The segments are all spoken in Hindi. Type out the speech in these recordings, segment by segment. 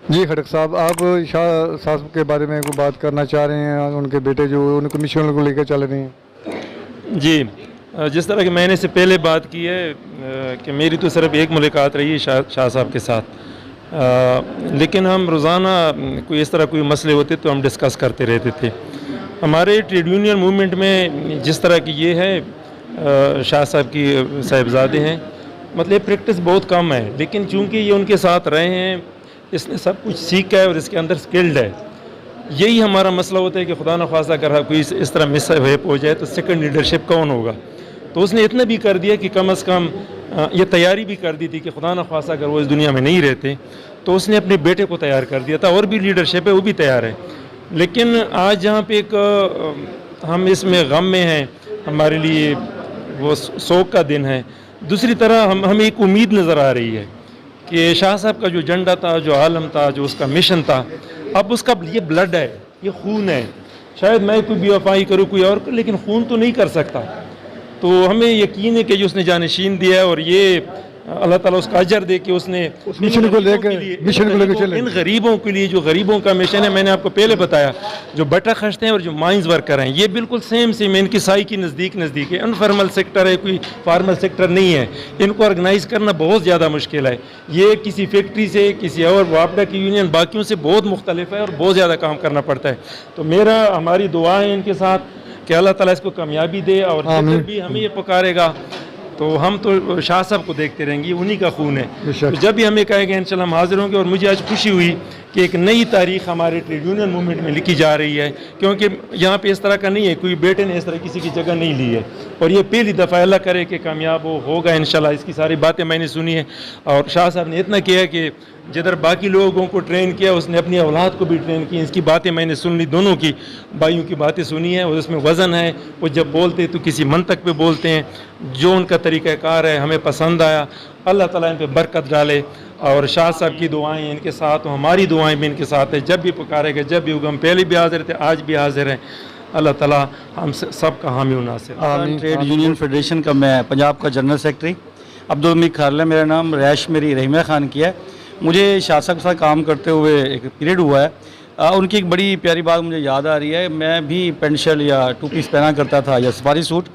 जी खड़क साहब, आप शाह साहब के बारे में कोई बात करना चाह रहे हैं? उनके बेटे जो उनको मिशन को लेकर चल रहे हैं। जी। जिस तरह की मैंने इससे पहले बात की है कि मेरी तो सिर्फ एक मुलाकात रही है शाह साहब के साथ। लेकिन हम रोज़ाना कोई इस तरह कोई मसले होते तो हम डिस्कस करते रहते थे। हमारे ट्रेड यूनियन मूवमेंट में जिस तरह की ये है, शाह साहब की साहिबजादे हैं, मतलब प्रैक्टिस बहुत कम है, लेकिन चूंकि ये उनके साथ रहे हैं, इसने सब कुछ सीखा है और इसके अंदर स्किल्ड है। यही हमारा मसला होता है कि खुदा न खासा अगर कोई इस तरह मिसहैप हो जाए तो सेकंड लीडरशिप कौन होगा। तो उसने इतना भी कर दिया कि कम अज़ कम ये तैयारी भी कर दी थी कि खुदा न खासा अगर वो इस दुनिया में नहीं रहते तो उसने अपने बेटे को तैयार कर दिया था, और भी लीडरशिप है वो भी तैयार है। लेकिन आज जहाँ पे एक हम इसमें गम में हैं, हमारे लिए वो शोक का दिन है। दूसरी तरह हमें एक उम्मीद नज़र आ रही है कि शाह साहब का जो एजेंडा था, जो आलम था, जो उसका मिशन था, अब उसका ये ब्लड है, ये खून है। शायद मैं कोई बेवफाई करूँ, कोई और, लेकिन खून तो नहीं कर सकता। तो हमें यकीन है कि जो उसने जानशीन दिया है, और ये अल्लाह ताला उसका अजर दे कि उसने उस मिशन को लेकर इन गरीबों के लिए जो गरीबों का मिशन है, मैंने आपको पहले बताया, जो बटा खर्चते हैं और जो माइंस वर्कर हैं, ये बिल्कुल सेम सेम इनकी साई की नज़दीक नज़दीक है। अनफॉर्मल सेक्टर है, कोई फार्मल सेक्टर नहीं है। इनको ऑर्गेनाइज़ करना बहुत ज़्यादा मुश्किल है। ये किसी फैक्ट्री से, किसी और वापडा की यूनियन बाकियों से बहुत मुख्तलिफ है और बहुत ज़्यादा काम करना पड़ता है। तो हमारी दुआ है इनके साथ कि अल्लाह ताला इसको कामयाबी दे, और जिधर भी हमें ये पुकारेगा तो हम तो शाह साहब को देखते रहेंगे, उन्हीं का खून है। तो जब भी हमें कहेंगे इंशाल्लाह हम हाजिर होंगे। और मुझे आज खुशी हुई कि एक नई तारीख हमारे ट्रेड यूनियन मूवमेंट में लिखी जा रही है, क्योंकि यहाँ पे इस तरह का नहीं है, कोई बेटे ने इस तरह किसी की जगह नहीं ली है। और ये पहली दफ़ा अल्लाह करे कि कामयाब होगा इंशाल्लाह। इसकी सारी बातें मैंने सुनी है, और शाह साहब ने इतना किया कि जिधर बाकी लोगों को ट्रेन किया, उसने अपनी औलाद को भी ट्रेन की। इसकी बातें मैंने सुन ली, दोनों की भाइयों की बातें सुनी है, और उसमें वज़न है। वो जब बोलते तो किसी मंतक पे बोलते हैं, जो उनका तरीक़ाकार है हमें पसंद आया। अल्लाह ताला इन पर बरकत डाले, और शाह साहब की दुआएं इनके साथ, हमारी दुआएं भी इनके साथ है। जब भी पुकारेगा, जब भी होगा, हम पहले भी हाजिर थे, आज भी हाजिर हैं। अल्लाह ताला हम सब का हामी नासिर। ट्रेड यूनियन फेडरेशन का मैं पंजाब का जनरल सेक्रेटरी अब्दुल हमीद खारला मेरा नाम। रैश मेरी रहीमा खान की है। मुझे शाह साहब के साथ काम करते हुए एक पीरियड हुआ है। उनकी एक बड़ी प्यारी बात मुझे याद आ रही है। मैं भी पेंट शर्ट या टू पीस पहना करता था, या सफारी सूट।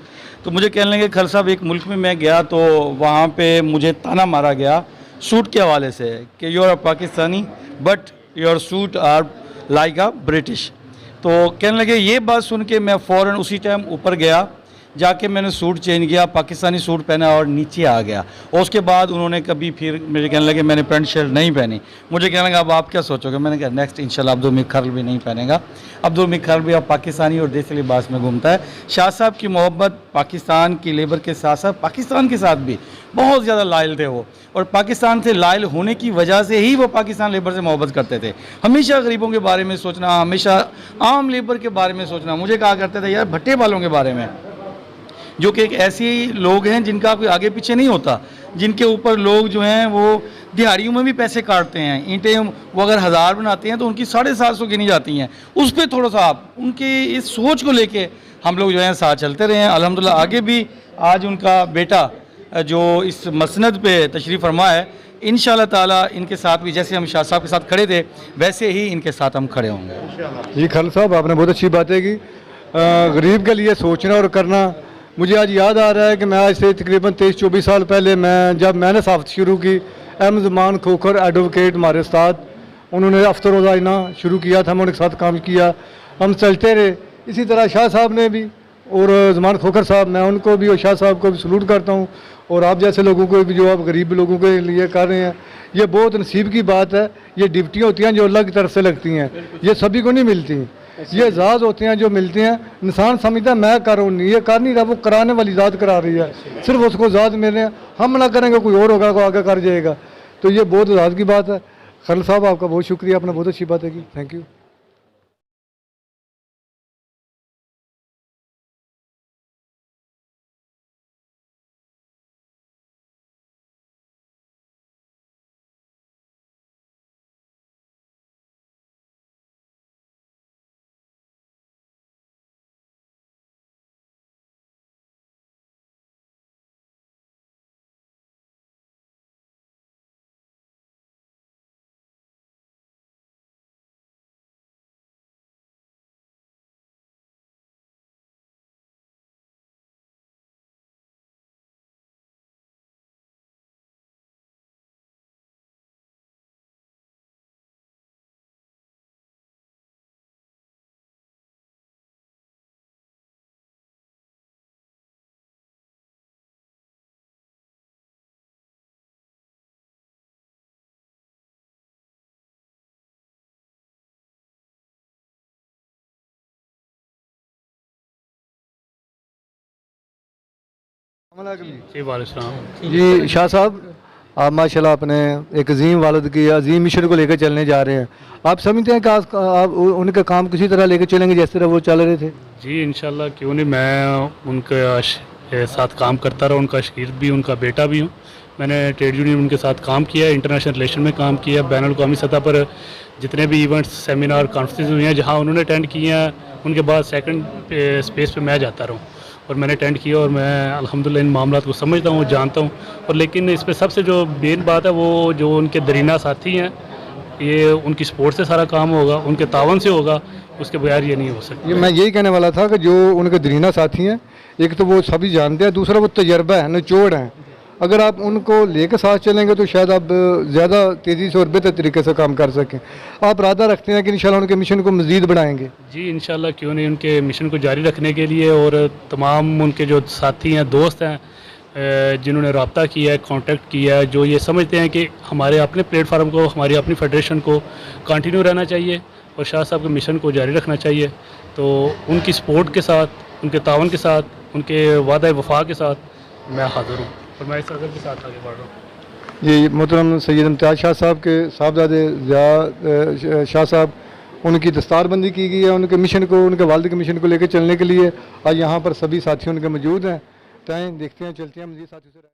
तो मुझे कहने लगे खल साहब, एक मुल्क में मैं गया तो वहाँ पे मुझे ताना मारा गया सूट के हवाले से कि you are a Pakistani but your suit are like a British. तो कहने लगे, ये बात सुन के मैं फ़ौरन उसी टाइम ऊपर गया, जाके मैंने सूट चेंज किया, पाकिस्तानी सूट पहना और नीचे आ गया। और उसके बाद उन्होंने कभी फिर मुझे कहने लगे मैंने पैंट शर्ट नहीं पहनी। मुझे कहने लगा अब आप क्या सोचोगे? मैंने कहा नेक्स्ट इंशाल्लाह अब्दुल हमीद खारल भी नहीं पहनेगा। अब्दुल हमीद खारल भी अब पाकिस्तानी और देसी लिबास में घूमता है। शाह साहब की मोहब्बत पाकिस्तान की लेबर के साथ साथ पाकिस्तान के साथ भी बहुत ज़्यादा लायल थे वो, और पाकिस्तान से लायल होने की वजह से ही वो पाकिस्तान लेबर से मोहब्बत करते थे। हमेशा गरीबों के बारे में सोचना, हमेशा आम लेबर के बारे में सोचना। मुझे कहा करते थे यार भट्टे वालों के बारे में, जो कि एक ऐसे लोग हैं जिनका कोई आगे पीछे नहीं होता, जिनके ऊपर लोग जो हैं वो दिहाड़ियों में भी पैसे काटते हैं। ईंटें वो अगर 1000 बनाते हैं तो उनकी 750 गिनी जाती हैं। उस पर थोड़ा सा आप उनकी इस सोच को लेके हम लोग जो हैं साथ चलते रहे हैं। अल्हम्दुलिल्लाह आगे भी आज उनका बेटा जो इस मसनद पे तशरीफ़ फरमा है, इंशाअल्लाह ताला इनके साथ भी जैसे हम शाह साहब के साथ खड़े थे वैसे ही इनके साथ हम खड़े होंगे। जी खालिद साहब, आपने बहुत अच्छी बातें की। गरीब के लिए सोचना और करना। मुझे आज याद आ रहा है कि मैं आज से तकरीबन 23-24 साल पहले जब मैंने साफ़ शुरू की, अहमद ज़मान खोखर एडवोकेट हमारे उस्ताद, उन्होंने अफ्तर रोज़ाना शुरू किया था, मैं उनके साथ काम किया, हम चलते रहे। इसी तरह शाह साहब ने भी, और ज़मान खोखर साहब, मैं उनको भी और शाह साहब को भी सलूट करता हूँ। और आप जैसे लोगों को भी जो आप गरीब लोगों के लिए कर रहे हैं, ये बहुत नसीब की बात है। ये ड्यूटियाँ होती हैं जो अलग तरफ से लगती हैं, ये सभी को नहीं मिलती। ये एजाज़ होते हैं जो मिलते हैं। इंसान समझता है मैं कर रहा हूँ, ये कर नहीं रहा, वो कराने वाली ज़ात करा रही है, सिर्फ उसको ज़ात मिल रहे हैं। हम ना करेंगे, कोई और होगा, कोई आगे कर जाएगा। तो ये बहुत एजाज़ की बात है। खालिद साहब, आपका बहुत शुक्रिया, आपने बहुत अच्छी बातें की। Thank you. जी वालेकुम। जी शाह साहब, आप माशाल्लाह अपने एक अजीम वालिद की अजीम मिशन को लेकर चलने जा रहे हैं। आप समझते हैं कि आप उनका काम किसी तरह लेकर चलेंगे जिस तरह वो चल रहे थे? जी इंशाल्लाह क्यों नहीं, मैं उनके साथ काम करता रहा, उनका शकीर भी, उनका बेटा भी हूँ। मैंने ट्रेड यूनियन उनके साथ काम किया, इंटरनेशनल रिलेशन में काम किया, बैन अवी सतह पर जितने भी इवेंट्स, सेमिनार, कॉन्फ्रेंस हुए हैं जहाँ उन्होंने अटेंड किए हैं, उनके बाद सेकंड स्पेस पे मैं जाता रहा हूँ और मैंने अटेंड किया और मैं अल्हम्दुलिल्लाह इन मामलात को समझता हूँ, जानता हूँ। और लेकिन इस पर सबसे जो मेन बात है वो जो उनके दरीना साथी हैं, ये उनकी सपोर्ट से सारा काम होगा, उनके तावन से होगा, उसके बगैर ये नहीं हो सकता। ये मैं यही कहने वाला था कि जो उनके दरीना साथी हैं, एक तो वो सभी जानते हैं, दूसरा वो तजर्बा है, निचोड़ हैं। अगर आप उनको लेकर साथ चलेंगे तो शायद आप ज़्यादा तेज़ी से और बेहतर तरीके से काम कर सकें। आप इरादा रखते हैं कि इंशाल्लाह उनके मिशन को मज़ीद बढ़ाएंगे? जी इंशाल्लाह क्यों नहीं, उनके मिशन को जारी रखने के लिए और तमाम उनके जो साथी हैं, दोस्त हैं, जिन्होंने रब्ता किया है, कांटेक्ट किया है, जो ये समझते हैं कि हमारे अपने प्लेटफार्म को, हमारी अपनी फेडरेशन को कंटिन्यू रहना चाहिए और शाह साहब के मिशन को जारी रखना चाहिए, तो उनकी सपोर्ट के साथ, उनके तावन के साथ, उनके वादा वफा के साथ मैं हाज़िर हूँ और मैं इस अज़र के साथ आगे बढ़ रहा हूँ। ये मोहतरम सैयद इम्तियाज़ शाह साहब के साहबजादे ज़िया शाह साहब, उनकी दस्तारबंदी की गई है उनके मिशन को, उनके वालिद के मिशन को लेकर चलने के लिए। आज यहाँ पर सभी साथी उनके मौजूद हैं। तो देखते हैं, चलते हैं मज़ीद साथियों से।